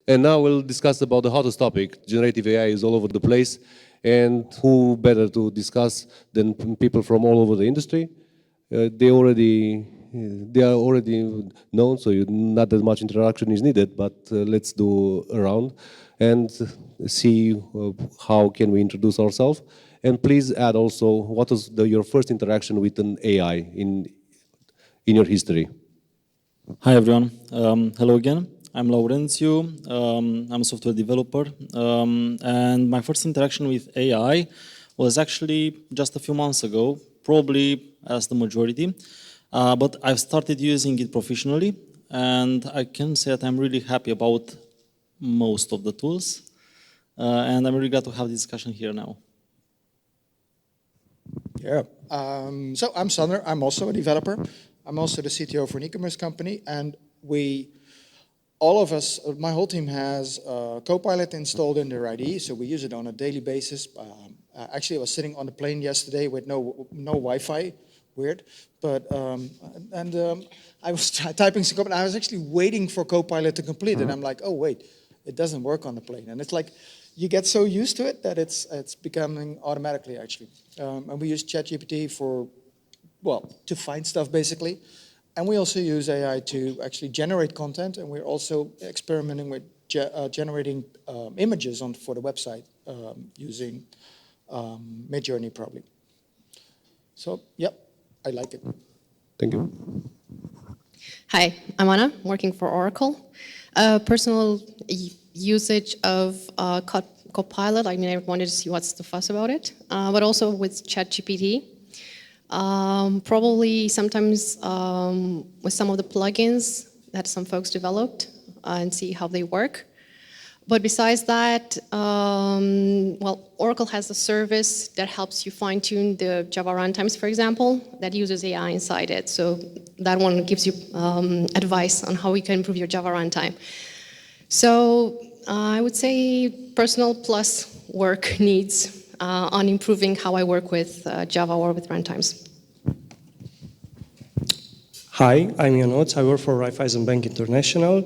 And now we'll discuss about the hottest topic. Generative AI is all over the place, and who better to discuss than people from all over the industry? They are already known, so not that much introduction is needed. But let's do a round and see how can we introduce ourselves. And please add also what was your first interaction with an AI in your history. Hi everyone. Hello again. I'm Laurențiu. I'm a software developer, and my first interaction with AI was actually just a few months ago, probably as the majority. But I've started using it professionally, and I can say that I'm really happy about most of the tools, and I'm really glad to have this discussion here now. Yeah. So I'm Sander. I'm also a developer. I'm also the CTO for an e-commerce company, and all of us, my whole team has Copilot installed in their IDE, so we use it on a daily basis. Actually, I was sitting on the plane yesterday with no Wi-Fi, weird, but I was typing some code, and I was actually waiting for Copilot to complete, and I'm like, oh wait, it doesn't work on the plane, and it's like you get so used to it that it's becoming automatically actually, and we use ChatGPT to find stuff basically. And we also use AI to actually generate content, and we're also experimenting with generating images for the website using Midjourney probably. So, yep, I like it. Thank you. Hi, I'm Anna, working for Oracle. Personal usage of Copilot, I mean, I wanted to see what's the fuss about it, but also with ChatGPT. Probably sometimes with some of the plugins that some folks developed and see how they work. But besides that, Oracle has a service that helps you fine-tune the Java runtimes, for example, that uses AI inside it. So that one gives you advice on how you can improve your Java runtime. So I would say personal plus work needs on improving how I work with Java or with runtimes. Hi, I'm Ionuț. I work for Raiffeisen Bank International.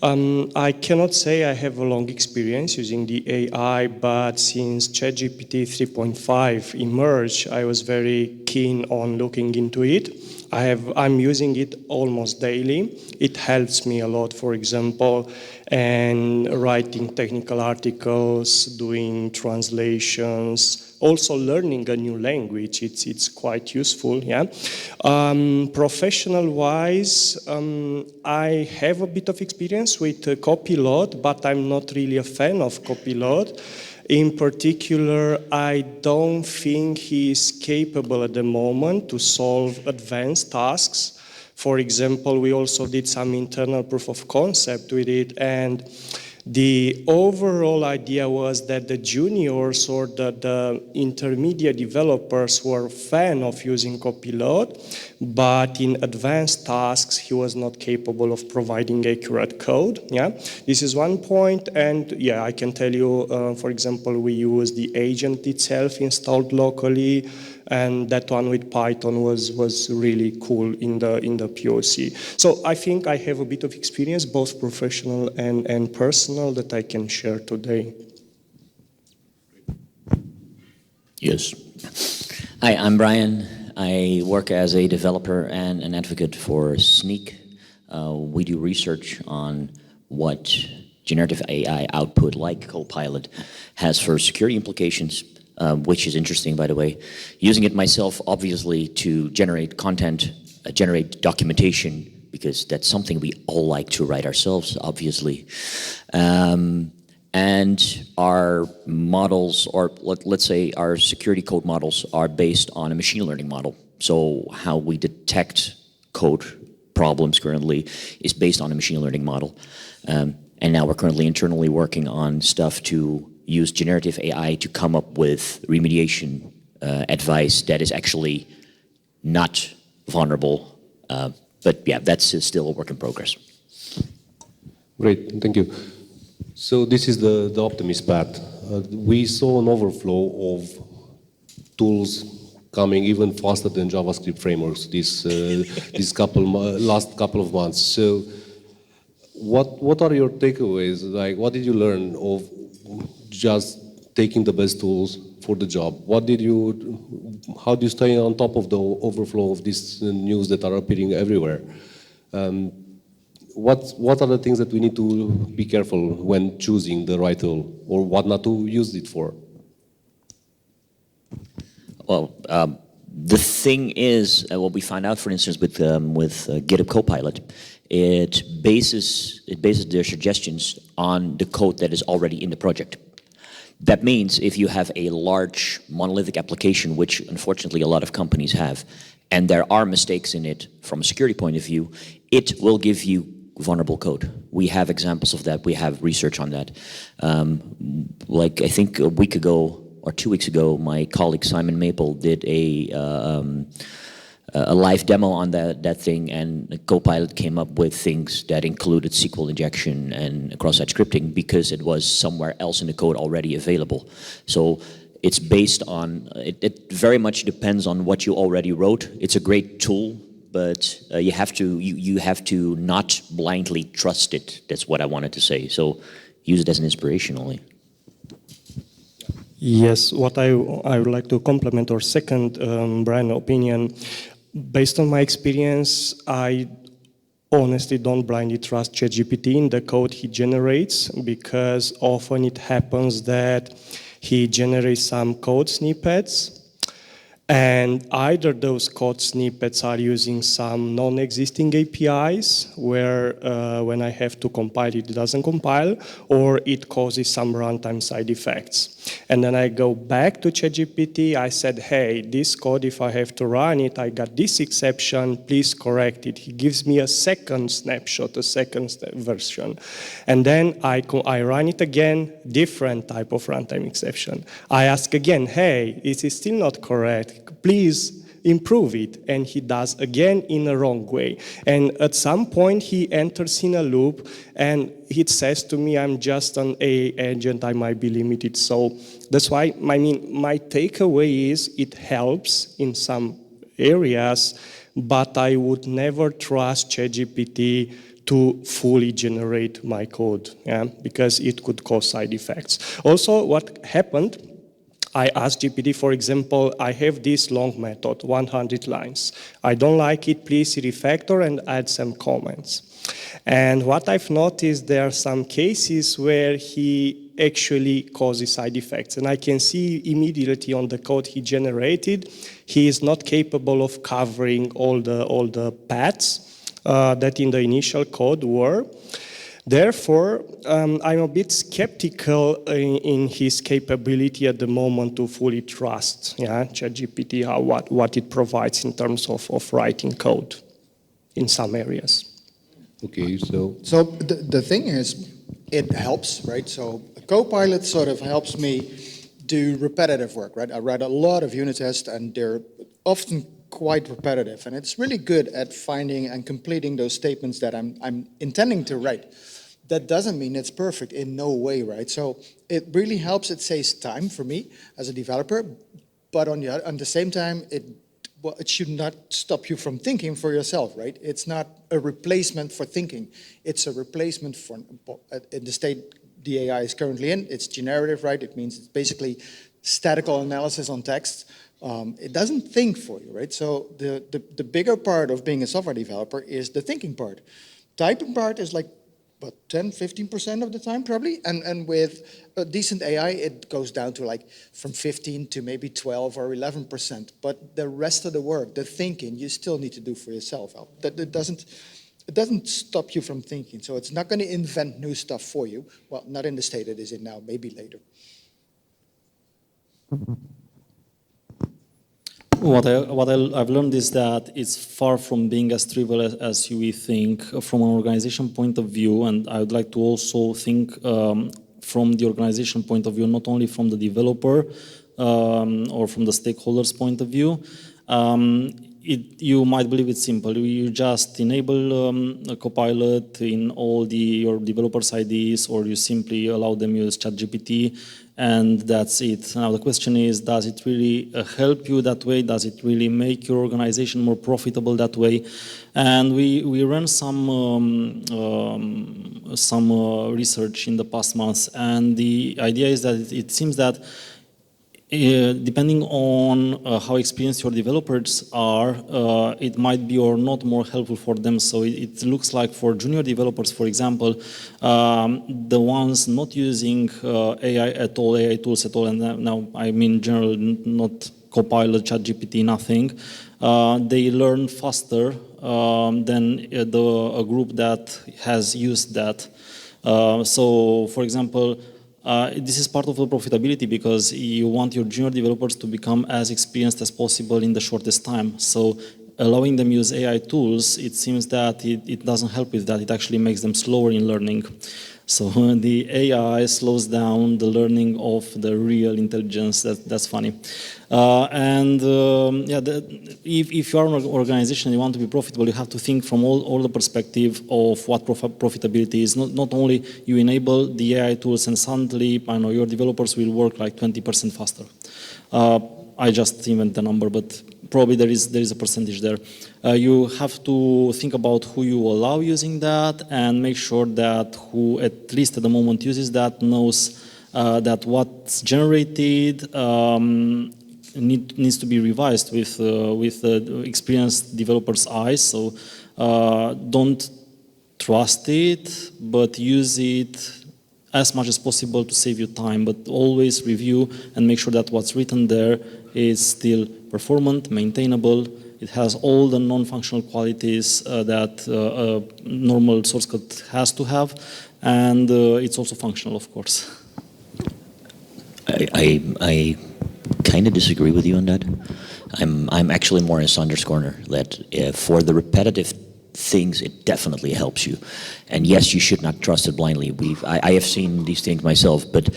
I cannot say I have a long experience using the AI, but since ChatGPT 3.5 emerged, I was very keen on looking into it. I'm using it almost daily. It helps me a lot, for example, and writing technical articles, doing translations, also learning a new language. It's quite useful, yeah. Professional-wise, I have a bit of experience with Copilot, but I'm not really a fan of Copilot. In particular, I don't think he is capable at the moment to solve advanced tasks. For example, we also did some internal proof of concept with it, and the overall idea was that the juniors or the intermediate developers were a fan of using Copilot, but in advanced tasks, he was not capable of providing accurate code. Yeah, this is one point, and yeah, I can tell you, for example, we use the agent itself installed locally, and that one with Python was really cool in the POC. So I think I have a bit of experience, both professional and personal, that I can share today. Yes. Hi, I'm Brian. I work as a developer and an advocate for Sneak. We do research on what generative AI output like Copilot has for security implications, which is interesting, by the way. Using it myself, obviously, to generate content, generate documentation, because that's something we all like to write ourselves, obviously. And our models, or let's say our security code models, are based on a machine learning model. So how we detect code problems currently is based on a machine learning model. And now we're currently internally working on stuff to use generative AI to come up with remediation advice that is actually not vulnerable. But yeah, that's still a work in progress. Great, thank you. So this is the optimist part. We saw an overflow of tools coming even faster than JavaScript frameworks last couple of months. So what are your takeaways? Like, what did you learn of just taking the best tools for the job? How do you stay on top of the overflow of these news that are appearing everywhere? What are the things that we need to be careful when choosing the right tool, or what not to use it for? Well, the thing is, what we find out, for instance, with GitHub Copilot, it bases their suggestions on the code that is already in the project. That means if you have a large monolithic application, which unfortunately a lot of companies have, and there are mistakes in it from a security point of view, it will give you vulnerable code. We have examples of that. We have research on that. Like I think a week ago or 2 weeks ago, my colleague Simon Maple did a live demo on that thing, and Copilot came up with things that included SQL injection and cross-site scripting because it was somewhere else in the code already available. So it's based on, it very much depends on what you already wrote. It's a great tool, but you have to not blindly trust it. That's what I wanted to say. So use it as an inspiration only. Yes, what I would like to complement or second Brian's opinion. Based on my experience, I honestly don't blindly trust ChatGPT in the code he generates, because often it happens that he generates some code snippets, and either those code snippets are using some non-existing APIs where when I have to compile it doesn't compile, or it causes some runtime side effects. And then I go back to ChatGPT, I said, hey, this code, if I have to run it, I got this exception, please correct it. He gives me a second snapshot, a second version. And then I run it again, different type of runtime exception. I ask again, hey, is it still not correct? Please improve it. And he does again in a wrong way. And at some point he enters in a loop and it says to me, I'm just an AI agent, I might be limited. So that's why, I mean, my takeaway is it helps in some areas, but I would never trust ChatGPT to fully generate my code, yeah, because it could cause side effects. Also, what happened, I asked GPT, for example, I have this long method, 100 lines. I don't like it, please refactor and add some comments. And what I've noticed, there are some cases where he actually causes side effects. And I can see immediately on the code he generated, he is not capable of covering all the paths that in the initial code were. Therefore, I'm a bit skeptical in his capability at the moment to fully trust ChatGPT, what it provides in terms of writing code in some areas. Okay, so the thing is, it helps, right? So Copilot sort of helps me do repetitive work, right? I write a lot of unit tests, and they're often quite repetitive, and it's really good at finding and completing those statements that I'm intending to write. That doesn't mean it's perfect, in no way, right? So it really helps. It saves time for me as a developer, but on the same time, it should not stop you from thinking for yourself, right? It's not a replacement for thinking. It's a replacement for, in the state the AI is currently in, it's generative, right? It means it's basically statistical analysis on text. It doesn't think for you, right? So the bigger part of being a software developer is the thinking part. Typing part is like, what, 10, 15% of the time probably? And with a decent AI, it goes down to like from 15 to maybe 12 or 11%. But the rest of the work, the thinking, you still need to do for yourself. It doesn't stop you from thinking. So it's not going to invent new stuff for you. Well, not in the state it is in now, maybe later. What I've learned is that it's far from being as trivial as you think from an organization point of view, and I would like to also think from the organization point of view, not only from the developer or from the stakeholders point of view. you might believe it's simple. You just enable a Copilot in all your developers' IDs, or you simply allow them use ChatGPT, and that's it. Now the question is, does it really help you that way? Does it really make your organization more profitable that way? And we ran some research in the past months, and the idea is that it seems that depending on how experienced your developers are, it might be or not more helpful for them. So it looks like for junior developers, for example, the ones not using AI at all, AI tools at all, and now I mean general, not Copilot, ChatGPT, nothing, they learn faster than a group that has used that. So, for example, this is part of the profitability because you want your junior developers to become as experienced as possible in the shortest time. So allowing them use AI tools, it seems that it doesn't help with that. It actually makes them slower in learning. So the AI slows down the learning of the real intelligence. That's funny. If you are an organization and you want to be profitable, you have to think from all the perspective of what profitability is. Not only you enable the AI tools and suddenly, I know, your developers will work like 20% faster. I just invented the number, but probably there is a percentage there. You have to think about who you allow using that and make sure that who, at least at the moment, uses that knows that what's generated needs to be revised with experienced developers' eyes. So don't trust it, but use it as much as possible to save you time. But always review and make sure that what's written there is still performant, maintainable. It has all the non-functional qualities that normal source code has to have, and it's also functional, of course. I kind of disagree with you on that. I'm actually more in Sander's corner, that for the repetitive things, it definitely helps you. And yes, you should not trust it blindly. I have seen these things myself, but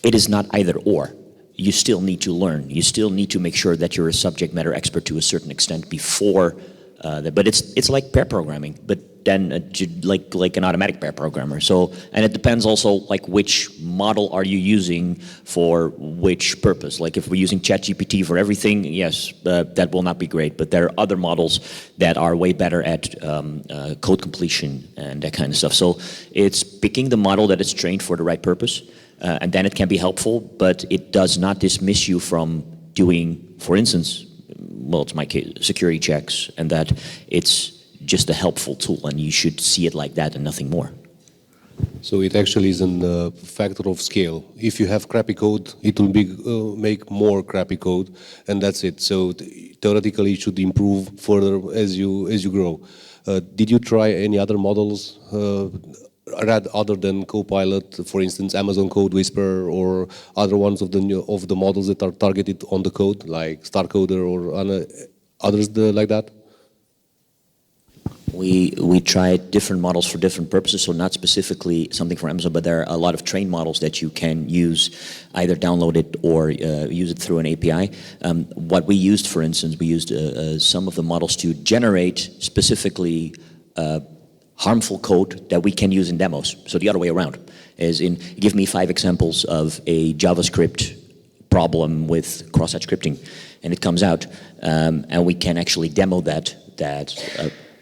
it is not either or. You still need to learn. You still need to make sure that you're a subject matter expert to a certain extent before but it's like pair programming, but then like an automatic pair programmer. So, and it depends also like which model are you using for which purpose. Like if we're using ChatGPT for everything, yes, that will not be great. But there are other models that are way better at code completion and that kind of stuff. So it's picking the model that is trained for the right purpose, and then it can be helpful, but it does not dismiss you from doing, for instance, well, it's my case, security checks, and that it's just a helpful tool, and you should see it like that and nothing more. So it actually is a factor of scale. If you have crappy code, it will make more crappy code, and that's it. So theoretically, it should improve further as you grow. Did you try any other models other than Copilot, for instance, Amazon Code Whisperer, or other ones of the models that are targeted on the code, like StarCoder or others like that? We tried different models for different purposes, so not specifically something for Amazon, but there are a lot of trained models that you can use, either download it or use it through an API. What we used, for instance, we used some of the models to generate specifically harmful code that we can use in demos. So the other way around, as in, give me 5 examples of a JavaScript problem with cross-site scripting, and it comes out, and we can actually demo that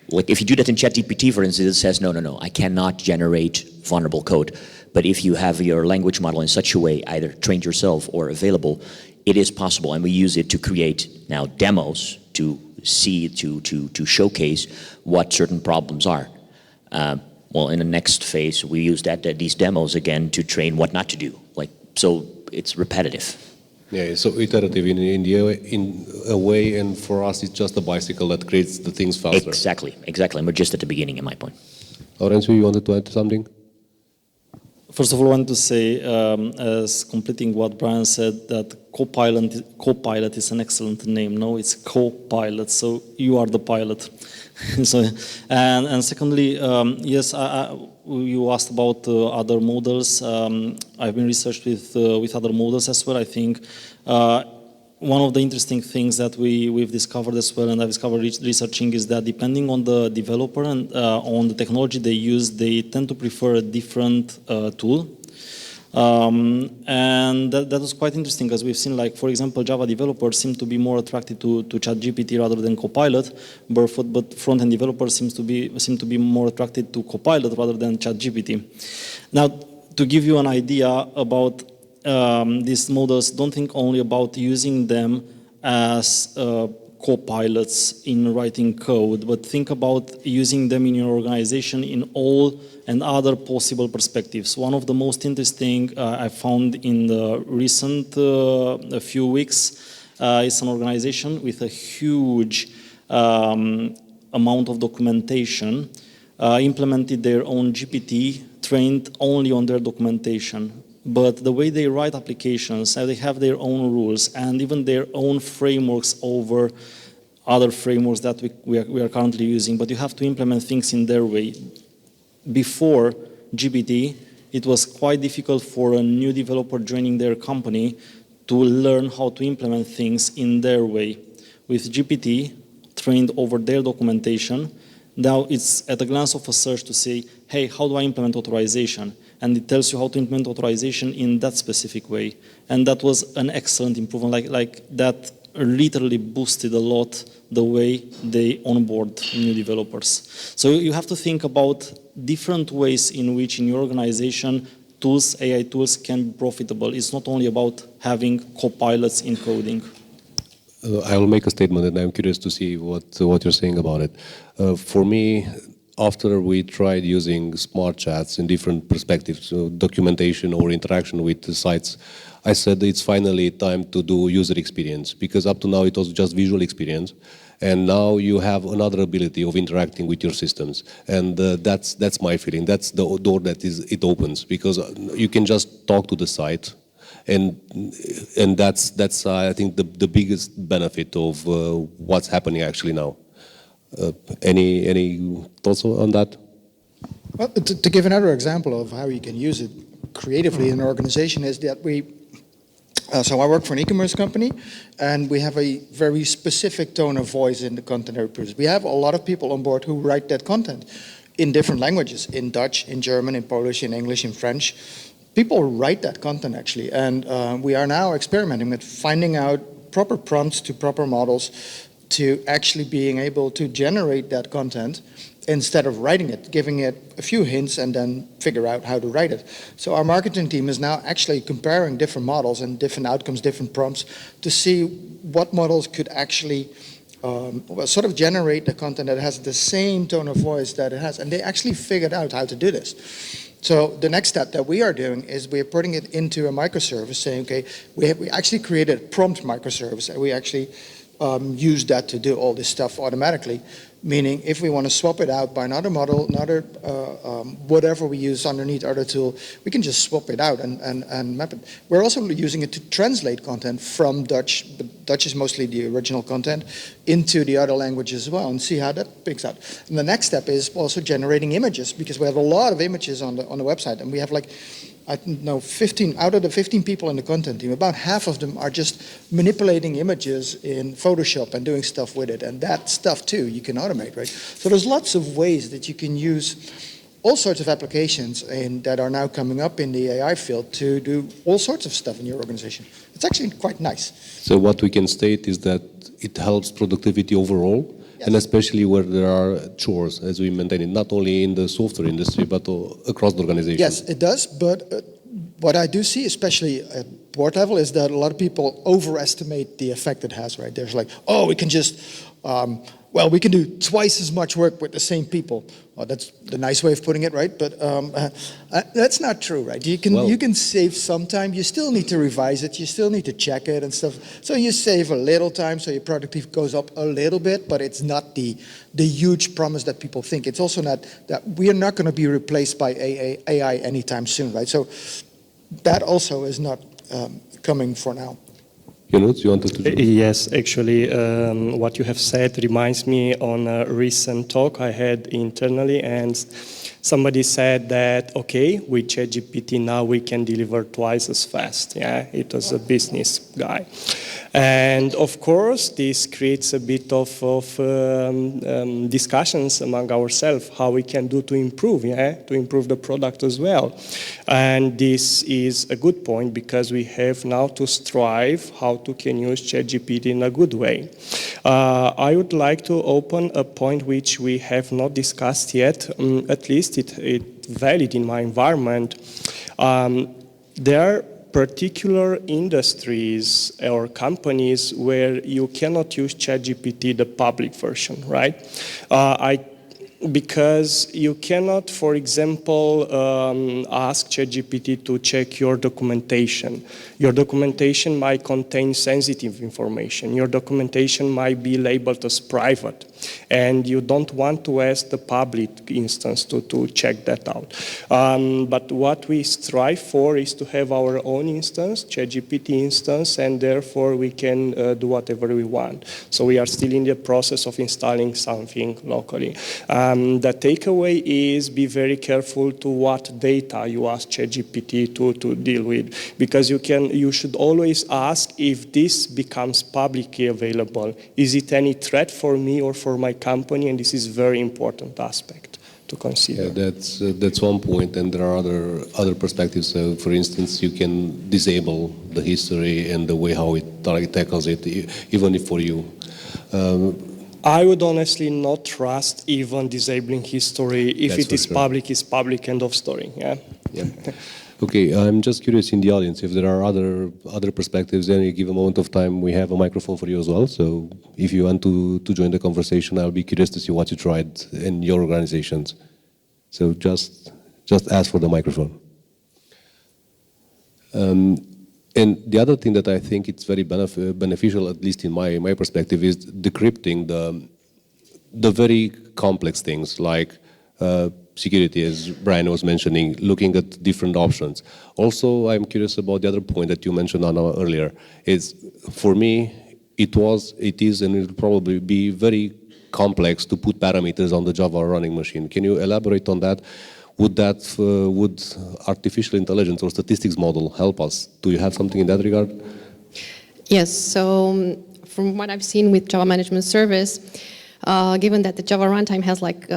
like if you do that in ChatGPT, for instance, it says, no, I cannot generate vulnerable code. But if you have your language model in such a way, either trained yourself or available, it is possible. And we use it to create now demos to see, to showcase what certain problems are. Well, in the next phase, we use these demos again to train what not to do. So it's repetitive. Yeah, so iterative in a way, and for us, it's just a bicycle that creates the things faster. Exactly. And we're just at the beginning, in my point. Laurențiu, you wanted to add something? First of all, I want to say, as completing what Brian said, that Copilot is an excellent name. No, it's Copilot, so you are the pilot. And secondly, yes, you asked about other models. I've been researched with other models as well. I think one of the interesting things that we've discovered as well, and I've discovered researching, is that depending on the developer and on the technology they use, they tend to prefer a different tool. And that was quite interesting, because we've seen, like, for example, Java developers seem to be more attracted to ChatGPT rather than Copilot, but front-end developers seem to be more attracted to Copilot rather than ChatGPT. Now, to give you an idea about these models, don't think only about using them as co-pilots in writing code, but think about using them in your organization in all and other possible perspectives. One of the most interesting I found in the recent a few weeks is an organization with a huge amount of documentation, implemented their own GPT, trained only on their documentation. But the way they write applications, they have their own rules and even their own frameworks over other frameworks that we are currently using. But you have to implement things in their way. Before GPT, it was quite difficult for a new developer joining their company to learn how to implement things in their way. With GPT, trained over their documentation, now it's at a glance of a search to say, hey, how do I implement authorization? And it tells you how to implement authorization in that specific way. And that was an excellent improvement. Like that literally boosted a lot the way they onboard new developers. So you have to think about different ways in which in your organization tools, AI tools, can be profitable. It's not only about having co-pilots in coding. I'll make a statement, and I'm curious to see what you're saying about it. For me, after we tried using smart chats in different perspectives, documentation or interaction with the sites, I said it's finally time to do user experience, because up to now it was just visual experience, and now you have another ability of interacting with your systems, and that's my feeling. That's the door that it opens, because you can just talk to the site, and that's I think the biggest benefit of what's happening actually now. Any thoughts on that? Well, to give another example of how you can use it creatively in an organization is that so I work for an e-commerce company, and we have a very specific tone of voice in the content that we produce. We have a lot of people on board who write that content in different languages, in Dutch, in German, in Polish, in English, in French. People write that content actually, and we are now experimenting with finding out proper prompts to proper models to actually being able to generate that content instead of writing it, giving it a few hints and then figure out how to write it. So our marketing team is now actually comparing different models and different outcomes, different prompts, to see what models could actually sort of generate the content that has the same tone of voice that it has. And they actually figured out how to do this. So the next step that we are doing is we're putting it into a microservice, saying, okay, we actually created a prompt microservice, and we actually use that to do all this stuff automatically. Meaning, if we want to swap it out by another model, another whatever we use underneath other tool, we can just swap it out and map it. We're also using it to translate content from Dutch, but Dutch is mostly the original content, into the other languages as well, and see how that picks out. And the next step is also generating images, because we have a lot of images on the website, and we have like, I know 15 out of the 15 people in the content team, about half of them are just manipulating images in Photoshop and doing stuff with it. And that stuff too, you can automate, right? So there's lots of ways that you can use all sorts of applications that are now coming up in the AI field to do all sorts of stuff in your organization. It's actually quite nice. So what we can state is that it helps productivity overall. Yes. And especially where there are chores, as we maintain it, not only in the software industry, but across the organization. Yes, it does. But what I do see, especially at board level, is that a lot of people overestimate the effect it has, right? There's like, oh, we can just, we can do twice as much work with the same people. Well, that's the nice way of putting it, right? But that's not true, right? You can save some time. You still need to revise it. You still need to check it and stuff. So you save a little time, so your productivity goes up a little bit, but it's not the huge promise that people think. It's also not that we are not going to be replaced by AI anytime soon, right? So that also is not coming for now. Ionuț, you wanted to? Yes, actually, what you have said reminds me on a recent talk I had internally, and Somebody said that, okay, with ChatGPT now we can deliver twice as fast. Yeah, it was a business guy. And of course, this creates a bit of discussions among ourselves, how we can do to improve the product as well. And this is a good point because we have now to strive how to can use ChatGPT in a good way. I would like to open a point which we have not discussed yet, at least it's valid in my environment. There are particular industries or companies where you cannot use ChatGPT, the public version, right? Because you cannot, for example, ask ChatGPT to check your documentation. Your documentation might contain sensitive information. Your documentation might be labeled as private. And you don't want to ask the public instance to check that out. But what we strive for is to have our own instance, ChatGPT instance, and therefore we can do whatever we want. So we are still in the process of installing something locally. The takeaway is be very careful to what data you ask ChatGPT to deal with, because you should always ask if this becomes publicly available. Is it any threat for me or for my company? And this is a very important aspect to consider. Yeah, that's one point, and there are other perspectives. So, for instance, you can disable the history and the way how it tackles it, even if for you. I would honestly not trust even disabling history. If it is public, it's public, end of story. Yeah. Yeah. Okay, I'm just curious in the audience if there are other perspectives. Any given moment of time, we have a microphone for you as well. So if you want to join the conversation, I'll be curious to see what you tried in your organizations. So just ask for the microphone. And the other thing that I think it's very beneficial, at least in my perspective, is decrypting the very complex things like security, as Brian was mentioning, looking at different options. Also, I'm curious about the other point that you mentioned Anna earlier. Is for me, it is, and it will probably be very complex to put parameters on the Java running machine. Can you elaborate on that? Would artificial intelligence or statistics model help us? Do you have something in that regard? Yes. So from what I've seen with Java Management Service, given that the Java runtime has like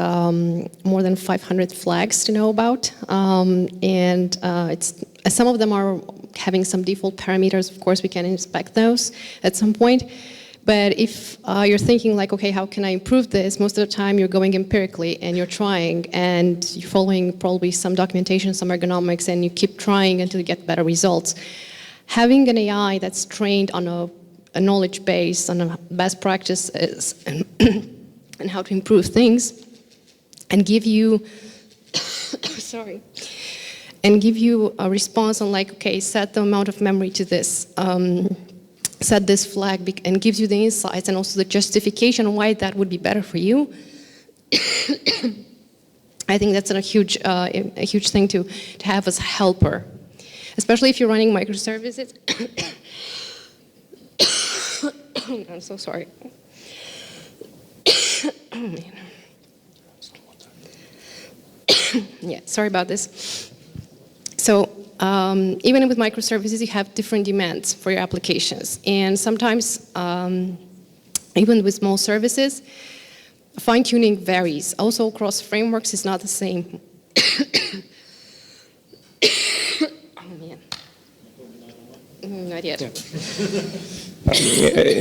more than 500 flags to know about, and some of them are having some default parameters. Of course, we can inspect those at some point. But if you're thinking like, okay, how can I improve this? Most of the time you're going empirically and you're trying and you're following probably some documentation, some ergonomics, and you keep trying until you get better results. Having an AI that's trained on a knowledge base, on a best practices, and how to improve things, and give you, and give you a response on like, okay, set the amount of memory to this. Set this flag and gives you the insights and also the justification on why that would be better for you. I think that's a huge thing to have as a helper, especially if you're running microservices. I'm so sorry. Yeah, sorry about this. So. Even with microservices, you have different demands for your applications. And sometimes, even with small services, fine-tuning varies. Also, across frameworks, it's not the same. Oh, man. Not yet.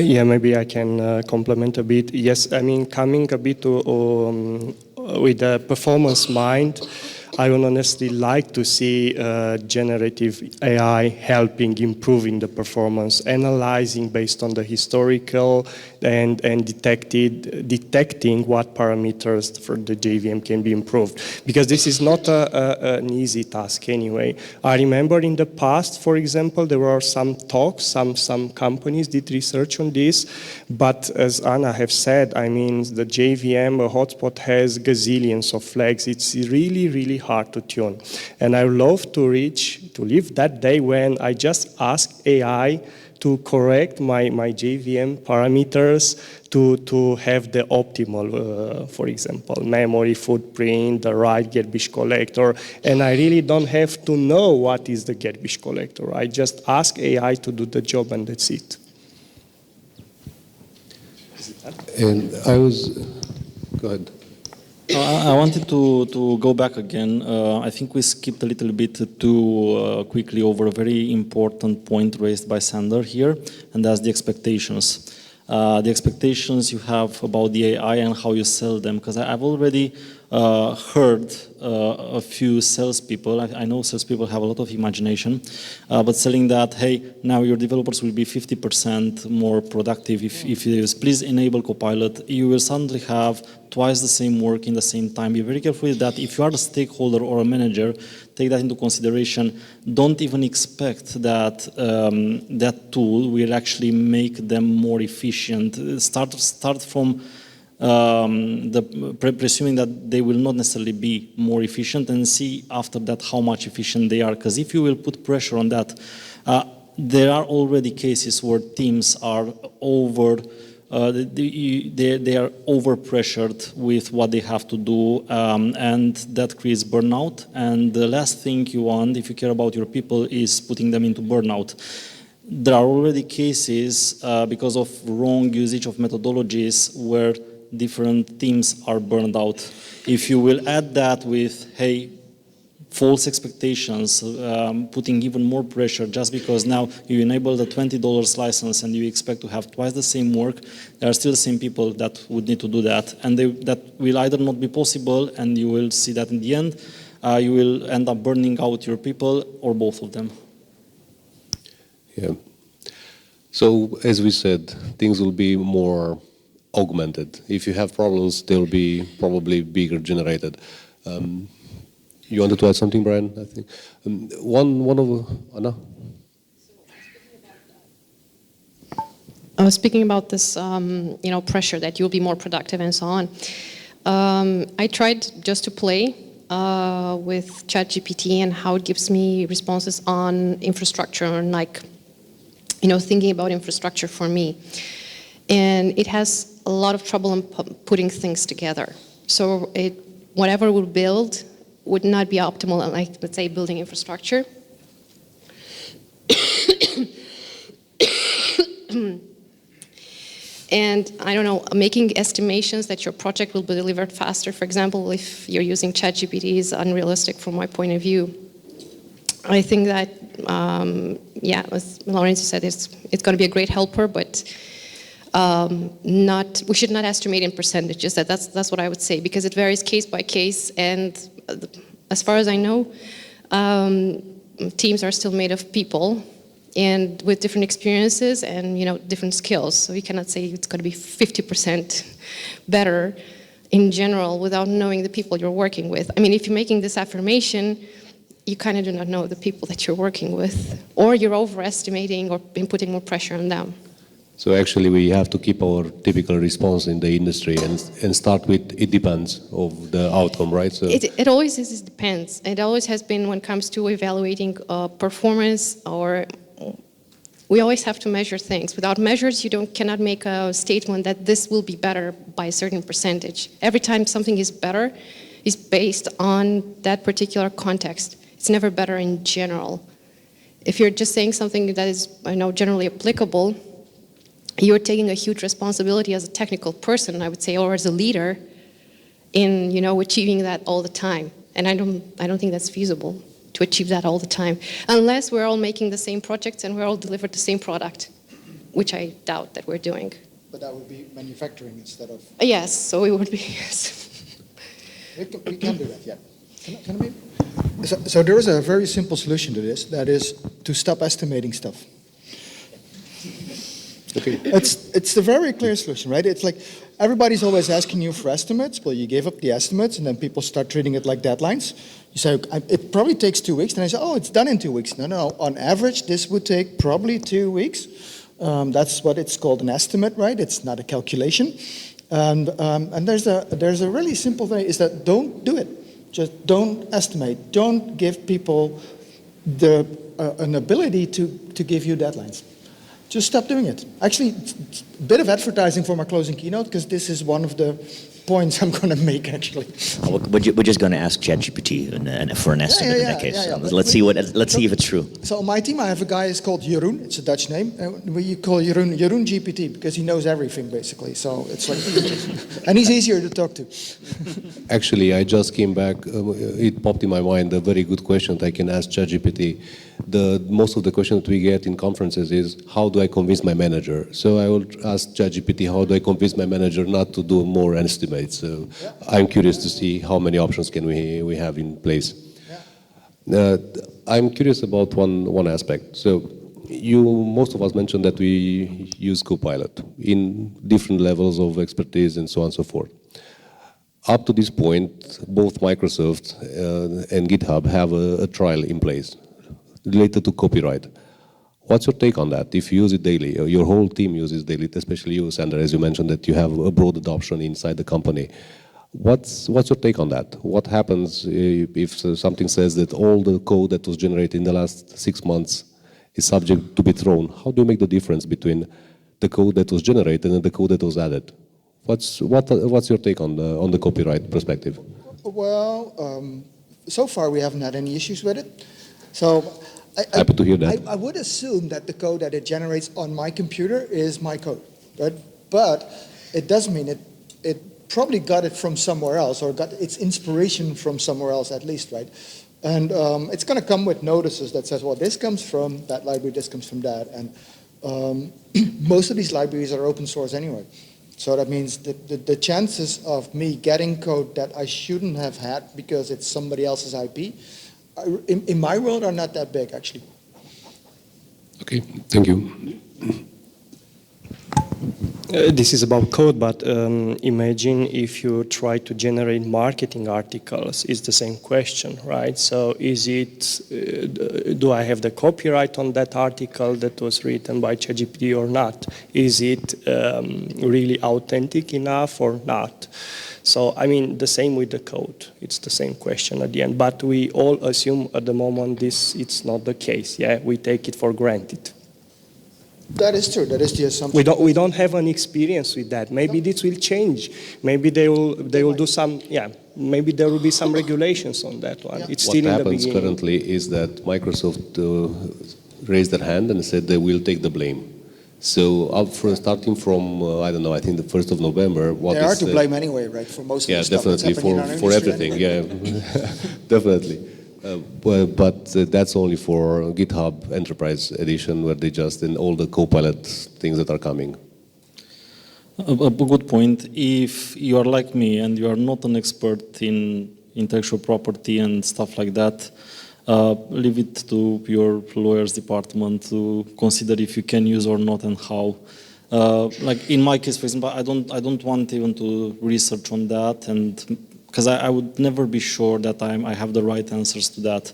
Yeah, maybe I can complement a bit. Yes, I mean, coming a bit with a performance mind, I would honestly like to see generative AI helping improving the performance, analyzing based on the historical and detecting what parameters for the JVM can be improved. Because this is not an easy task anyway. I remember in the past, for example, there were some talks, some companies did research on this, but as Anna have said, I mean, the JVM, a hotspot has gazillions of flags. It's really, really hard to tune. And I love to live that day when I just ask AI to correct my JVM parameters to have the optimal, for example, memory footprint, the right garbage collector, and I really don't have to know what is the garbage collector. I just ask AI to do the job and that's it. And go ahead. I wanted to go back again. I think we skipped a little bit too quickly over a very important point raised by Sander here, and that's the expectations. The expectations you have about the AI and how you sell them, because I've already heard a few salespeople, I know salespeople have a lot of imagination, but selling that, hey, now your developers will be 50% more productive if you use, please enable Copilot, you will suddenly have twice the same work in the same time. Be very careful with that. If you are a stakeholder or a manager, take that into consideration. Don't even expect that that tool will actually make them more efficient. Start from presuming that they will not necessarily be more efficient and see after that how much efficient they are. Because if you will put pressure on that, there are already cases where teams are they are over-pressured with what they have to do, and that creates burnout. And the last thing you want, if you care about your people, is putting them into burnout. There are already cases because of wrong usage of methodologies where different teams are burned out. If you will add that with, hey, false expectations, putting even more pressure just because now you enable the $20 license and you expect to have twice the same work, there are still the same people that would need to do that. And that will either not be possible, and you will see that in the end, you will end up burning out your people, or both of them. Yeah. So, as we said, things will be more augmented. If you have problems, they'll be probably bigger generated. You wanted to add something, Brian? I think one of Anna. I was speaking about this, pressure that you'll be more productive and so on. I tried just to play with ChatGPT and how it gives me responses on infrastructure and thinking about infrastructure for me. And it has a lot of trouble in putting things together. So whatever we build would not be optimal, like, let's say, building infrastructure. And I don't know, making estimations that your project will be delivered faster, for example, if you're using ChatGPT, is unrealistic from my point of view. I think that, as Laurențiu said, it's going to be a great helper, but we should not estimate in percentages. That's what I would say, because it varies case by case, and as far as I know, teams are still made of people and with different experiences and different skills. So you cannot say it's going to be 50% better in general without knowing the people you're working with. I mean, if you're making this affirmation, you kind of do not know the people that you're working with, or you're overestimating or putting more pressure on them. So actually we have to keep our typical response in the industry and start with it depends of the outcome, right? So it always is, it depends. It always has been when it comes to evaluating performance, or we always have to measure things. Without measures, you cannot make a statement that this will be better by a certain percentage. Every time something is better is based on that particular context. It's never better in general. If you're just saying something that is generally applicable, you're taking a huge responsibility as a technical person, I would say, or as a leader in achieving that all the time. And I don't think that's feasible to achieve that all the time, unless we're all making the same projects and we're all delivered the same product, which I doubt that we're doing. But that would be manufacturing instead of... Yes, so it would be, yes. We can do that, yeah. Can we? So there is a very simple solution to this, that is to stop estimating stuff. okay. It's a very clear solution, right? It's like everybody's always asking you for estimates. Well, you gave up the estimates, and then people start treating it like deadlines. You say, it probably takes 2 weeks. And I say, oh, it's done in 2 weeks. No. On average, this would take probably 2 weeks. That's what it's called, an estimate, right? It's not a calculation. And there's a really simple way, is that don't do it. Just don't estimate. Don't give people an ability to give you deadlines. just stop doing it. Actually, it's a bit of advertising for my closing keynote, because this is one of the points I'm going to make, actually. We're just going to ask ChatGPT for an estimate in that case. Let's see if it's true. So on my team, I have a guy is called Jeroen. It's a Dutch name. And we call Jeroen GPT, because he knows everything, basically. So it's like, and he's easier to talk to. Actually, I just came back. It popped in my mind a very good question that I can ask ChatGPT. Most of the questions that we get in conferences is, how do I convince my manager? So I will ask ChatGPT, how do I convince my manager not to do more estimates? So I'm curious to see how many options can we have in place. I'm curious about one aspect. So most of us mentioned that we use Copilot in different levels of expertise and so on and so forth. Up to this point, both Microsoft and GitHub have a trial in place related to copyright. What's your take on that? If you use it daily, or your whole team uses it daily, especially you, Sander, as you mentioned that you have a broad adoption inside the company. What's your take on that? What happens if something says that all the code that was generated in the last 6 months is subject to be thrown? How do you make the difference between the code that was generated and the code that was added? What's your take on the copyright perspective? Well, so far we haven't had any issues with it. So happy to hear that. I would assume that the code that it generates on my computer is my code, right? But it does mean it probably got it from somewhere else, or got its inspiration from somewhere else at least, right? And it's going to come with notices that says, well, this comes from that library, this comes from that. And most of these libraries are open source anyway. So that means the chances of me getting code that I shouldn't have had because it's somebody else's IP, in my world, are not that big, actually. Okay, thank you. This is about code, but imagine if you try to generate marketing articles, it's the same question, right? So is it, do I have the copyright on that article that was written by ChatGPT or not? Is it really authentic enough or not? So, I mean, the same with the code. It's the same question at the end. But we all assume at the moment it's not the case. Yeah, we take it for granted. That is true. That is the assumption. We don't have an experience with that. Maybe this will change. Maybe they will do some. Yeah. Maybe there will be some regulations on that one. Yeah. It's still in the beginning. What happens currently is that Microsoft raised their hand and said they will take the blame. So starting from, I don't know, I think the 1st of November. They are to blame anyway, right? For most of the stuff that's happening in our industry. For everything, anyway. Yeah, definitely. But that's only for GitHub Enterprise Edition, where they just, in all the Copilot things that are coming. A good point. If you are like me and you are not an expert in intellectual property and stuff like that, leave it to your lawyer's department to consider if you can use or not and how. Like in my case, for example, I don't want even to research on that, and because I would never be sure that I have the right answers to that.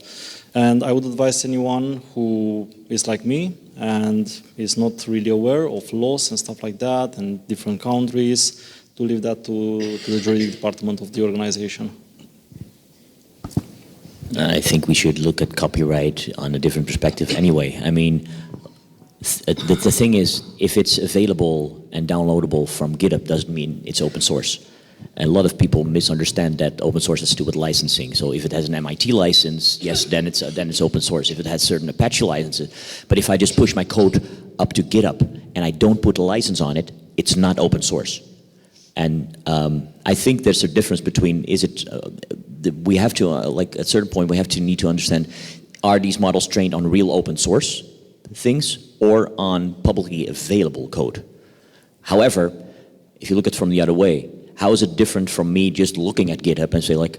And I would advise anyone who is like me and is not really aware of laws and stuff like that and different countries to leave that to the juridic department of the organization. I think we should look at copyright on a different perspective anyway. I mean, the thing is, if it's available and downloadable from GitHub doesn't mean it's open source. And a lot of people misunderstand that open source has to do with licensing. So if it has an MIT license, yes, then it's open source. If it has certain Apache licenses, but if I just push my code up to GitHub and I don't put a license on it, it's not open source. And I think there's a difference between, is it, we have to, like at a certain point, we have to need to understand, are these models trained on real open source things or on publicly available code? However, if you look at it from the other way, how is it different from me just looking at GitHub and say like,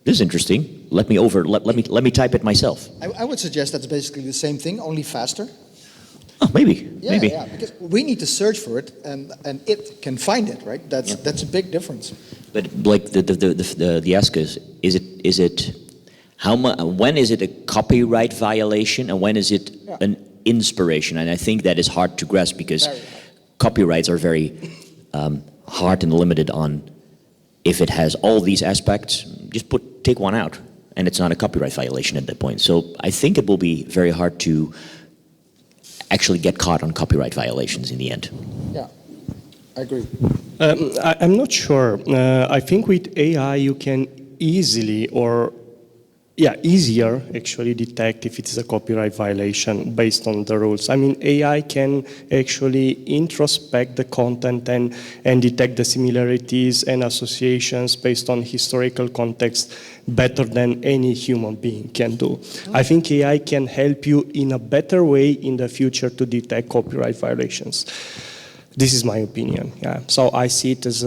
this is interesting, let me type it myself? I would suggest that's basically the same thing, only faster. Oh, maybe. Yeah, because we need to search for it, and it can find it, right? That's a big difference. But like the ask is it how much? When is it a copyright violation, and when is it an inspiration? And I think that is hard to grasp because copyrights are very hard and limited on. If it has all these aspects, just take one out, and it's not a copyright violation at that point. So I think it will be very hard to actually get caught on copyright violations in the end. Yeah, I agree. I'm not sure. I think with AI you can easily easier actually detect if it is a copyright violation based on the rules. I mean, AI can actually introspect the content and detect the similarities and associations based on historical context better than any human being can do. I think AI can help you in a better way in the future to detect copyright violations. This is my opinion. Yeah. So I see it as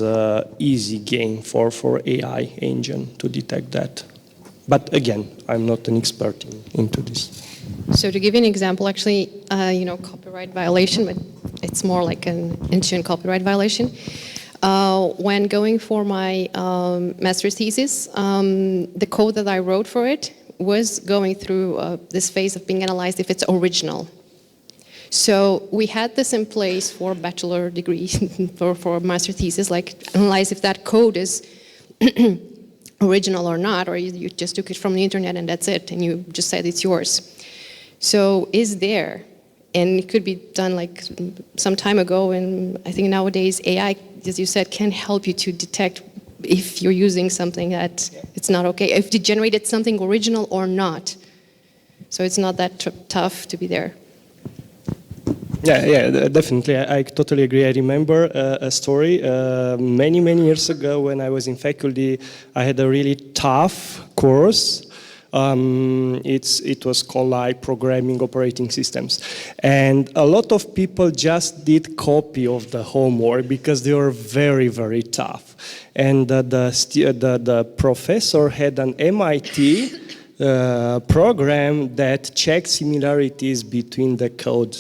a easy game for AI engine to detect that. But again, I'm not an expert into this. So to give you an example, actually, copyright violation, but it's more like an ancient copyright violation. When going for my master's thesis, the code that I wrote for it was going through this phase of being analyzed if it's original. So we had this in place for bachelor degree, for master thesis, like analyze if that code is original or not, or you just took it from the internet and that's it, and you just said it's yours. So is there, and it could be done like some time ago, and I think nowadays AI, as you said, can help you to detect if you're using something that it's not okay, if you generated something original or not. So it's not that tough to be there. Yeah, definitely. I totally agree. I remember a story many years ago when I was in faculty. I had a really tough course. It was called like programming operating systems, and a lot of people just did copy of the homework because they were very tough. And the professor had an MIT program that checks similarities between the code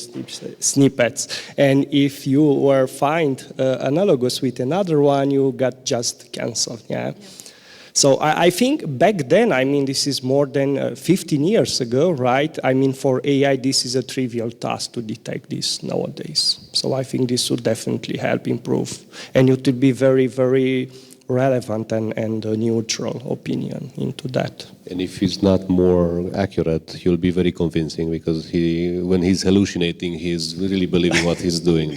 snippets, and if you were found analogous with another one, you got just cancelled. Yeah. So I think back then, I mean, this is more than 15 years ago, right? I mean, for AI, this is a trivial task to detect this nowadays. So I think this would definitely help improve, and it would be very relevant and a neutral opinion into that. And if he's not more accurate, he'll be very convincing, because when he's hallucinating, he's really believing what he's doing.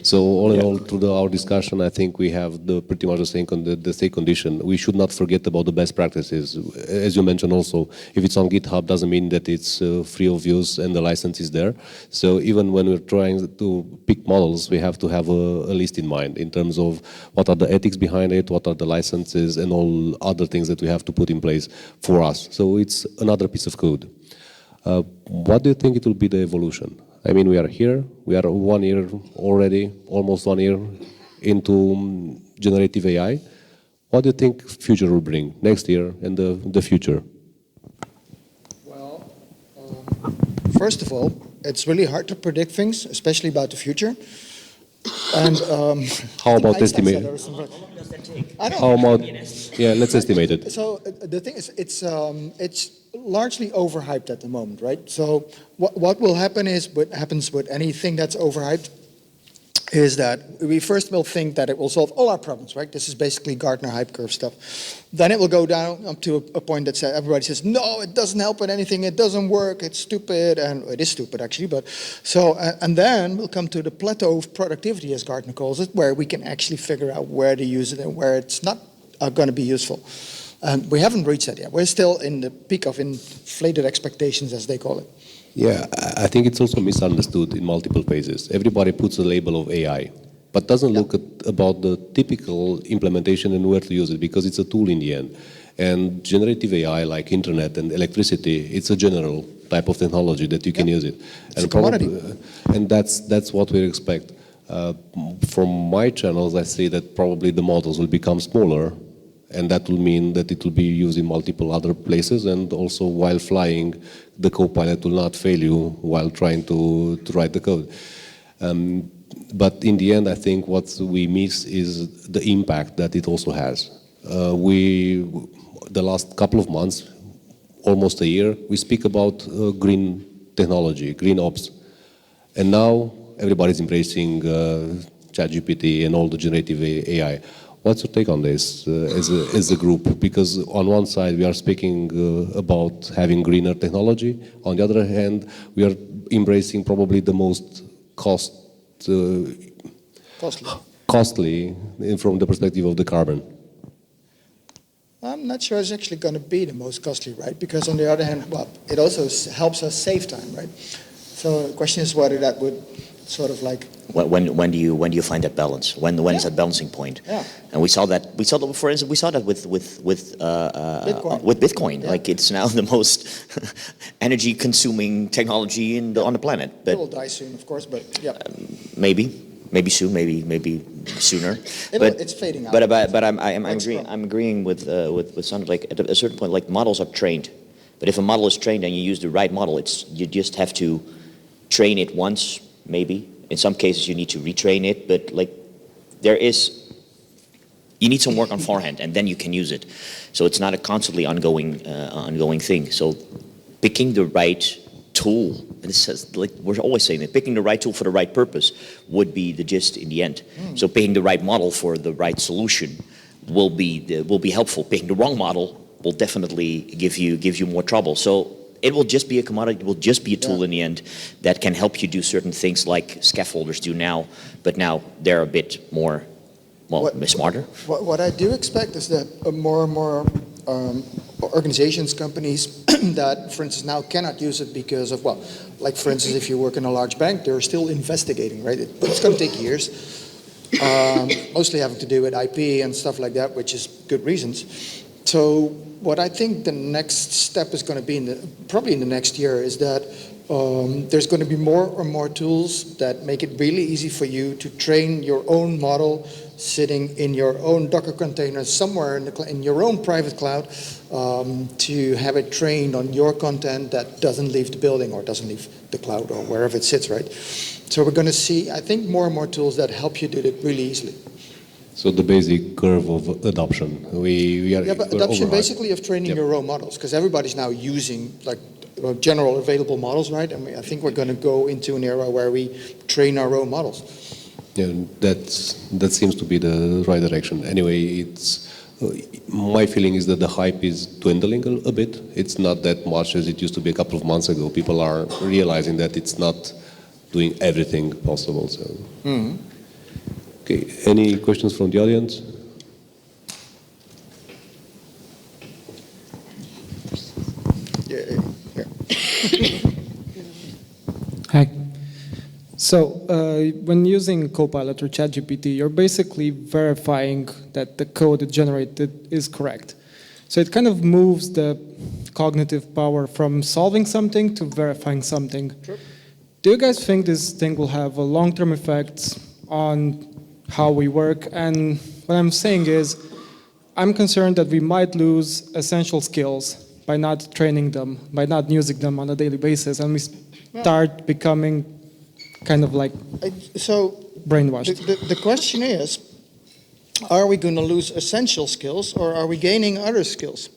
So all in all, through our discussion, I think we have pretty much the same condition. We should not forget about the best practices. As you mentioned also, if it's on GitHub, doesn't mean that it's free of use and the license is there. So even when we're trying to pick models, we have to have a list in mind in terms of what are the ethics behind it, what are the licenses, and all other things that we have to put in place for us. So it's another piece of code. What do you think it will be the evolution? I mean, we are here, we are 1 year already, almost 1 year into generative AI. What do you think future will bring next year and the future? Well, first of all, it's really hard to predict things, especially about the future. And how about estimate? I don't How about, yeah, let's estimate it. So the thing is, it's largely overhyped at the moment, right? So what will happen is, what happens with anything that's overhyped, is that we first will think that it will solve all our problems, right? This is basically Gartner hype curve stuff. Then it will go down up to a point that everybody says, no, it doesn't help with anything, it doesn't work, it's stupid, and it is stupid actually, but so, and then we'll come to the plateau of productivity, as Gartner calls it, where we can actually figure out where to use it and where it's not going to be useful. And we haven't reached that yet. We're still in the peak of inflated expectations, as they call it. Yeah, I think it's also misunderstood in multiple phases. Everybody puts a label of AI, but doesn't look at about the typical implementation and where to use it, because it's a tool in the end. And generative AI, like internet and electricity, it's a general type of technology that you can use it. It's a commodity. And that's what we expect. From my channels, I see that probably the models will become smaller, and that will mean that it will be used in multiple other places, and also while flying, the Copilot will not fail you while trying to write the code. But in the end, I think what we miss is the impact that it also has. The last couple of months, almost a year, we speak about green technology, green ops. And now everybody's embracing ChatGPT and all the generative AI. What's your take on this as a group? Because on one side we are speaking about having greener technology. On the other hand, we are embracing probably the most costly from the perspective of the carbon. I'm not sure it's actually going to be the most costly, right? Because on the other hand, well, it also helps us save time, right? So the question is whether that would sort of like. When do you find that balance? When is that balancing point? Yeah. And we saw that for instance with Bitcoin. With Bitcoin. Yeah. Like it's now the most energy consuming technology on the planet. But It will die soon, of course, but yeah. Maybe soon, maybe sooner. It's fading out. But I'm agreeing with Sandra. Like at a certain point, like models are trained. But if a model is trained and you use the right model, you just have to train it once, maybe. In some cases, you need to retrain it, but like you need some work on forehand, and then you can use it. So it's not a constantly ongoing thing. So picking the right tool, and it says, like we're always saying that picking the right tool for the right purpose would be the gist in the end. So picking the right model for the right solution will be helpful. Picking the wrong model will definitely give you more trouble. So it will just be a commodity, it will just be a tool in the end that can help you do certain things like scaffolders do now, but now they're a bit more, smarter. What I do expect is that more and more organizations, companies that, for instance, now cannot use it because of, well, like for instance, if you work in a large bank, they're still investigating, right? It's going to take years, mostly having to do with IP and stuff like that, which is good reasons. So what I think the next step is going to be, probably in the next year, is that there's going to be more and more tools that make it really easy for you to train your own model sitting in your own Docker container somewhere in your own private cloud to have it trained on your content that doesn't leave the building or doesn't leave the cloud or wherever it sits, right? So we're going to see, I think, more and more tools that help you do it really easily. So the basic curve of adoption, we are adoption overhyped. Basically of training your own models, because everybody's now using like general available models, right? I mean, I think we're going to go into an era where we train our own models. Yeah, that seems to be the right direction. Anyway, my feeling is that the hype is dwindling a bit. It's not that much as it used to be a couple of months ago. People are realizing that it's not doing everything possible. So. Mm-hmm. Okay, any questions from the audience? Yeah. Hi. So when using Copilot or ChatGPT, you're basically verifying that the code generated is correct. So it kind of moves the cognitive power from solving something to verifying something. Sure. Do you guys think this thing will have a long-term effect on how we work? And what I'm saying is, I'm concerned that we might lose essential skills by not training them, by not using them on a daily basis, and we start becoming kind of like brainwashed. The question is, are we going to lose essential skills or are we gaining other skills?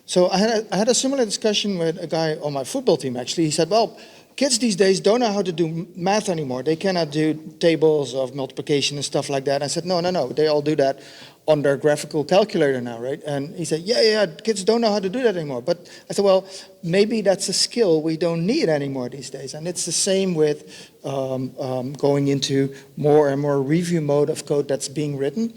So I had a similar discussion with a guy on my football team, actually. He said, well, kids these days don't know how to do math anymore. They cannot do tables of multiplication and stuff like that. I said, no, they all do that on their graphical calculator now, right? And he said, yeah, kids don't know how to do that anymore. But I said, well, maybe that's a skill we don't need anymore these days. And it's the same with going into more and more review mode of code that's being written.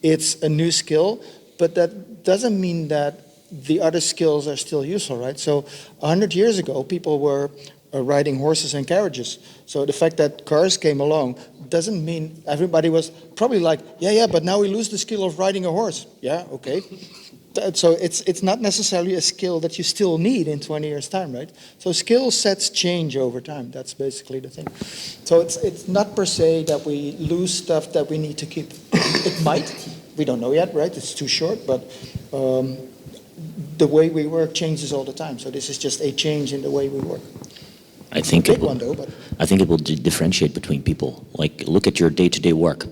It's a new skill, but that doesn't mean that the other skills are still useful, right? So 100 years ago, people were riding horses and carriages. So the fact that cars came along doesn't mean everybody was probably like, yeah, but now we lose the skill of riding a horse. Yeah, okay. So it's not necessarily a skill that you still need in 20 years' time, right? So skill sets change over time. That's basically the thing. So it's not per se that we lose stuff that we need to keep. It might. We don't know yet, right? It's too short, but the way we work changes all the time. So this is just a change in the way we work. I think it will differentiate between people. Like, look at your day-to-day work.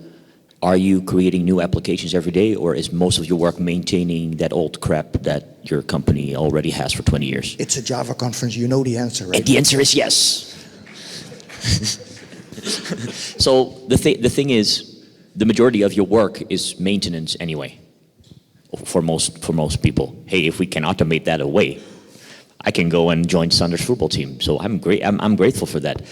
Are you creating new applications every day, or is most of your work maintaining that old crap that your company already has for 20 years? It's a Java conference. You know the answer, right? And the answer is yes. So the thing is, the majority of your work is maintenance anyway. For most people, hey, if we can automate that away, I can go and join Sander's football team. So I'm grateful for that.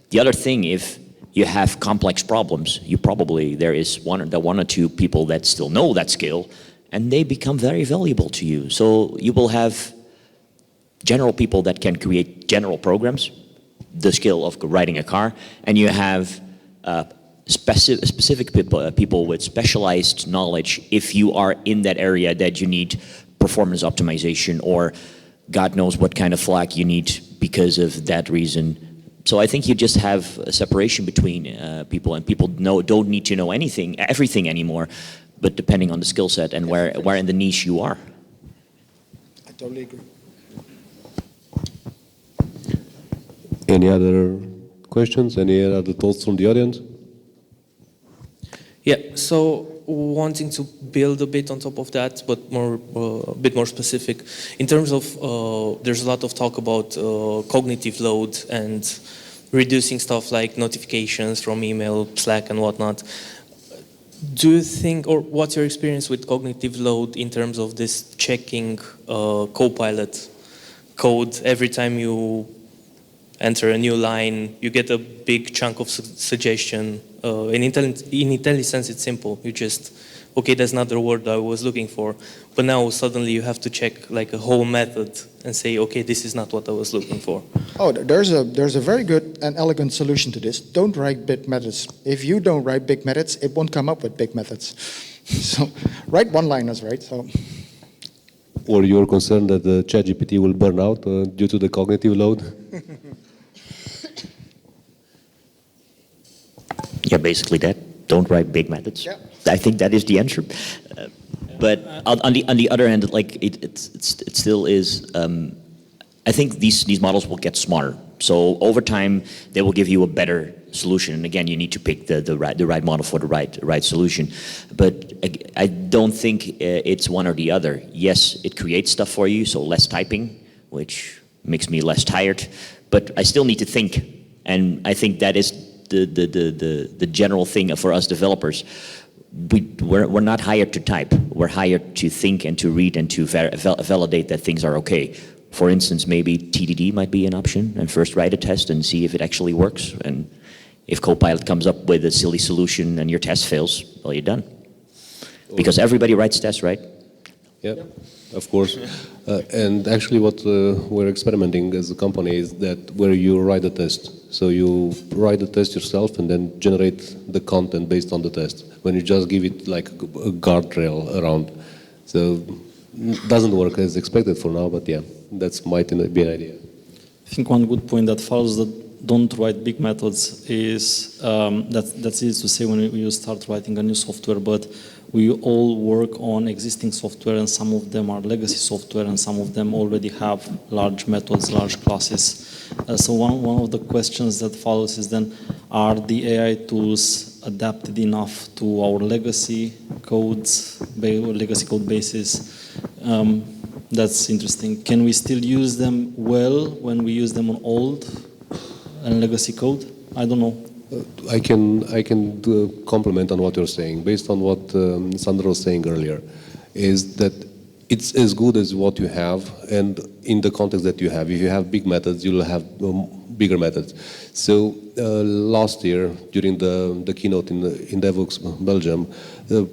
The other thing, if you have complex problems, there is one or two people that still know that skill, and they become very valuable to you. So you will have general people that can create general programs, the skill of writing a car, and you have specific people with specialized knowledge if you are in that area that you need performance optimization or God knows what kind of flag you need because of that reason. So I think you just have a separation between people, and people don't need to know everything anymore, but depending on the skill set and where in the niche you are. I totally agree. Any other questions? Any other thoughts from the audience? Yeah, so wanting to build a bit on top of that, but a bit more specific, in terms of, there's a lot of talk about cognitive load and reducing stuff like notifications from email, Slack and whatnot. Do you think, or what's your experience with cognitive load in terms of this checking Copilot code every time you enter a new line, you get a big chunk of suggestion. In IntelliSense, it's simple. You just, okay, that's not the word I was looking for. But now suddenly you have to check like a whole method and say, okay, this is not what I was looking for. Oh, there's a very good and elegant solution to this. Don't write big methods. If you don't write big methods, it won't come up with big methods. So write one-liners, right? So. Or you're concerned that the ChatGPT will burn out due to the cognitive load? Yeah, basically that. Don't write big methods. Yeah. I think that is the answer. But on the other hand, like it still is. I think these models will get smarter. So over time, they will give you a better solution. And again, you need to pick the right model for the right solution. But I don't think it's one or the other. Yes, it creates stuff for you, so less typing, which makes me less tired. But I still need to think, and I think that is the general thing for us developers. We're not hired to type. We're hired to think and to read and to validate that things are okay. For instance, maybe TDD might be an option, and first write a test and see if it actually works. And if Copilot comes up with a silly solution and your test fails, well, you're done. Because everybody writes tests, right? Yeah, of course. And actually what we're experimenting as a company is that where you write a test. So you write the test yourself and then generate the content based on the test. When you just give it like a guardrail around. So it doesn't work as expected for now, but yeah, that might be an idea. I think one good point that follows that don't write big methods is that's easy to say when you start writing a new software, but we all work on existing software, and some of them are legacy software, and some of them already have large methods, large classes. So one of the questions that follows is then, are the AI tools adapted enough to our legacy codes, legacy code bases? That's interesting. Can we still use them well when we use them on old and legacy code? I don't know. I can comment on what you're saying. Based on what Sandra was saying earlier, is that it's as good as what you have, and in the context that you have. If you have big methods, you'll have bigger methods. So last year, during the keynote in Davos, Belgium, the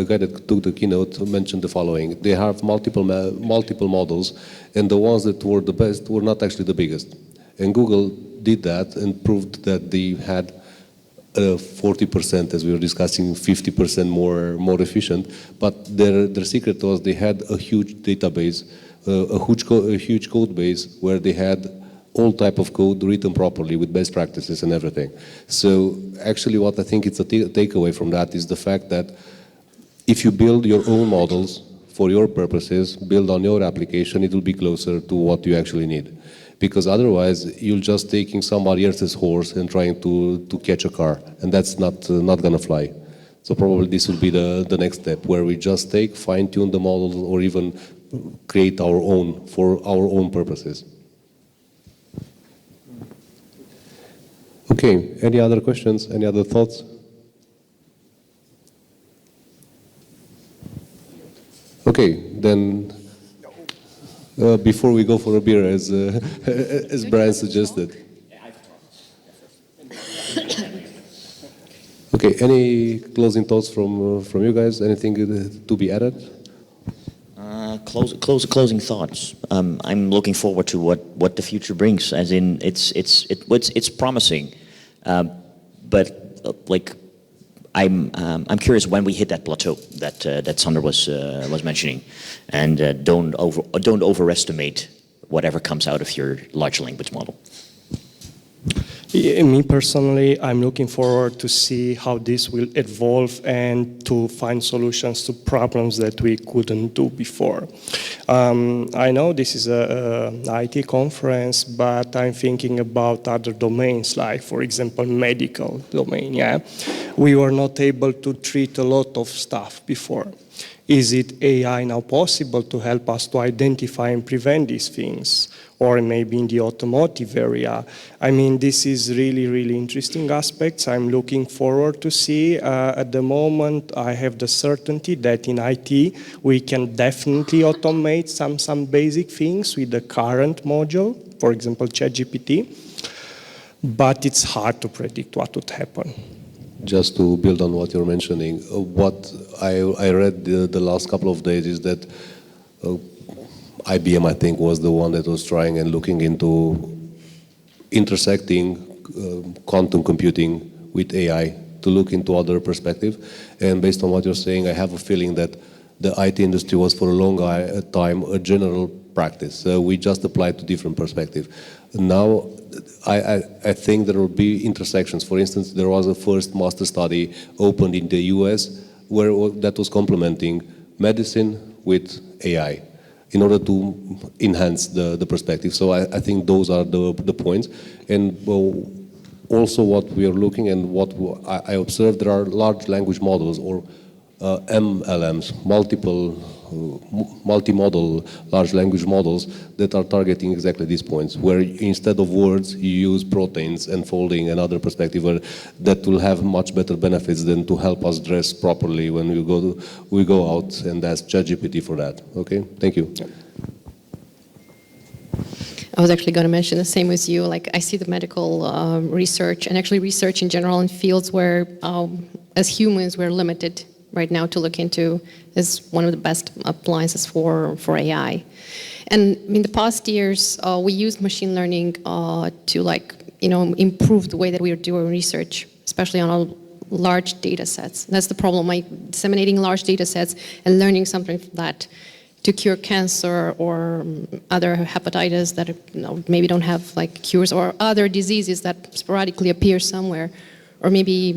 guy that took the keynote mentioned the following: they have multiple models, and the ones that were the best were not actually the biggest. And Google did that and proved that they had 40%, as we were discussing, 50% more efficient. But their secret was they had a huge database, a huge code base where they had all type of code written properly with best practices and everything. So actually what I think it's a takeaway from that is the fact that if you build your own models for your purposes, build on your application, it will be closer to what you actually need. Because otherwise you're just taking somebody else's horse and trying to catch a car, and that's not gonna fly. So probably this will be the next step, where we just fine-tune the models, or even create our own for our own purposes. Okay, any other questions, any other thoughts? Okay, then before we go for a beer, as as Brian suggested. Okay, any closing thoughts from you guys? Anything to be added? Closing thoughts. I'm looking forward to what the future brings. As in, it's promising, but like I'm curious when we hit that plateau that Sander was mentioning, and don't overestimate whatever comes out of your large language model. Yeah, me personally, I'm looking forward to see how this will evolve and to find solutions to problems that we couldn't do before. I know this is an IT conference, but I'm thinking about other domains, like, for example, medical domain. Yeah, we were not able to treat a lot of stuff before. Is it AI now possible to help us to identify and prevent these things? Or maybe in the automotive area. I mean, this is really, really interesting aspects. I'm looking forward to see. At the moment, I have the certainty that in IT, we can definitely automate some basic things with the current module, for example, ChatGPT. But it's hard to predict what would happen. Just to build on what you're mentioning, what I read the last couple of days is that IBM, I think, was the one that was trying and looking into intersecting quantum computing with AI to look into other perspective. And based on what you're saying, I have a feeling that the IT industry was for a long time a general practice. We just applied to different perspective. Now, I think there will be intersections. For instance, there was a first master study opened in the US where that was complementing medicine with AI in order to enhance the perspective. So I think those are the points. And also what we are looking and what I observed, there are large language models or MLMs, multimodal large language models that are targeting exactly these points, where instead of words, you use proteins and folding and other perspective that will have much better benefits than to help us dress properly when we go out and ask ChatGPT for that. Okay, thank you. I was actually going to mention the same as you. Like, I see the medical research and actually research in general in fields where, as humans, we're limited right now to look into is one of the best appliances for AI. And in the past years, we used machine learning to improve the way that we are doing research, especially on our large data sets. That's the problem, like disseminating large data sets and learning something from that to cure cancer or other hepatitis that maybe don't have like cures, or other diseases that sporadically appear somewhere. Or maybe,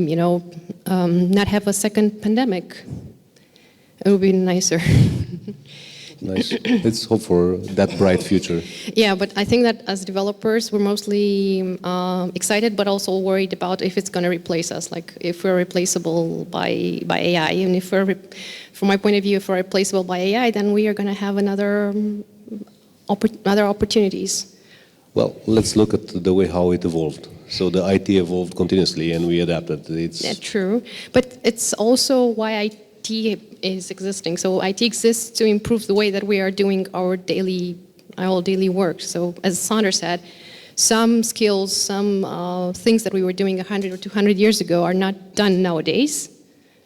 not have a second pandemic. It would be nicer. Nice. Let's hope for that bright future. Yeah, but I think that as developers, we're mostly excited, but also worried about if it's going to replace us, like if we're replaceable by AI. And if we're, from my point of view, if we're replaceable by AI, then we are going to have other opportunities. Well, let's look at the way how it evolved. So the IT evolved continuously and we adapted. Yeah, true. But it's also why IT is existing. So IT exists to improve the way that we are doing our daily work. So as Sander said, some skills, some things that we were doing 100 or 200 years ago are not done nowadays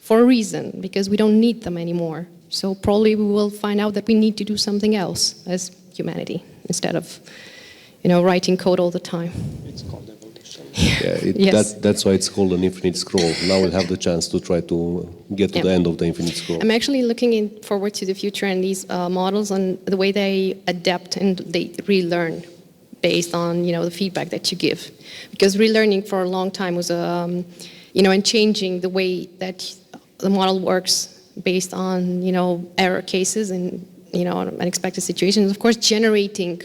for a reason, because we don't need them anymore. So probably we will find out that we need to do something else as humanity instead of writing code all the time. It's called evolution. Yeah, yes. That's why it's called an infinite scroll. Now we'll have the chance to try to get to the end of the infinite scroll. I'm actually looking forward to the future and these models and the way they adapt and they relearn based on the feedback that you give. Because relearning for a long time was and changing the way that the model works based on error cases and unexpected situations. Of course, generating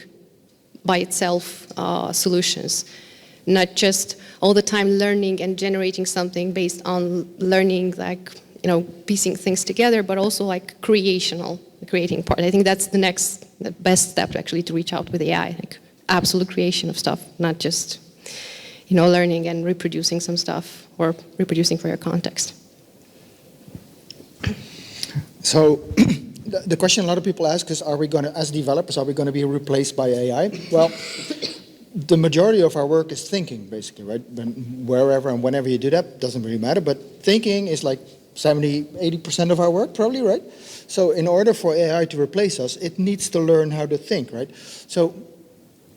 by itself solutions, not just all the time learning and generating something based on learning, like piecing things together, but also like creating part. I think that's the best step actually to reach out with AI, like absolute creation of stuff, not just learning and reproducing some stuff or reproducing for your context. So the question a lot of people ask is, are we going to, as developers, are we going to be replaced by AI? Well, the majority of our work is thinking, basically, right? Wherever and whenever you do that, doesn't really matter, but thinking is like 70, 80% of our work, probably, right? So in order for AI to replace us, it needs to learn how to think, right? So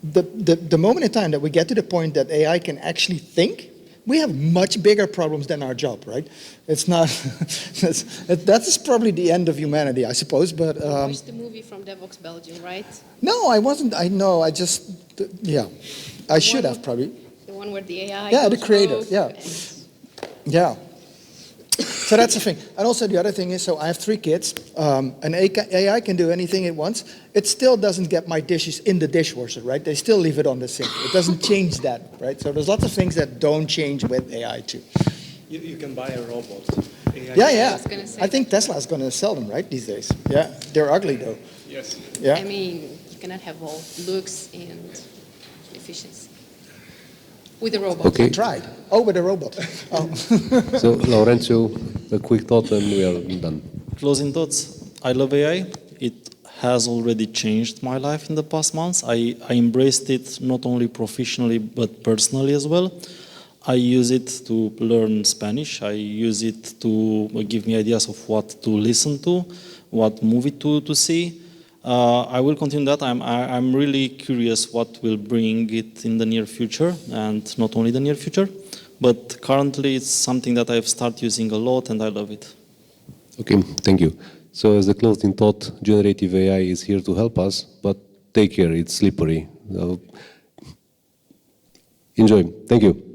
the moment in time that we get to the point that AI can actually think, we have much bigger problems than our job, right? It's not, that is probably the end of humanity, I suppose, but... Watch the movie from DevOps Belgium, right? No, I wasn't, I just, yeah. I should have, probably. The one where the AI Yeah, the goes creator, rogue yeah. and- Yeah. So that's the thing. And also the other thing is, so I have 3 kids. An AI can do anything it wants. It still doesn't get my dishes in the dishwasher, right? They still leave it on the sink. It doesn't change that, right? So there's lots of things that don't change with AI too. You can buy a robot. AI. Yeah. I was gonna say I think Tesla's going to sell them, right, these days. Yeah, they're ugly though. Yes. Yeah. I mean, you cannot have all looks and efficiency with a robot. Okay. I tried. Oh, with a robot. Oh. So, Laurențiu, a quick thought and we are done. Closing thoughts. I love AI. It has already changed my life in the past months. I embraced it not only professionally but personally as well. I use it to learn Spanish. I use it to give me ideas of what to listen to, what movie to see. I will continue that. I'm really curious what will bring it in the near future, and not only the near future, but currently it's something that I've started using a lot and I love it. Okay, thank you. So as a closing thought, generative AI is here to help us, but take care, it's slippery. Enjoy. Thank you.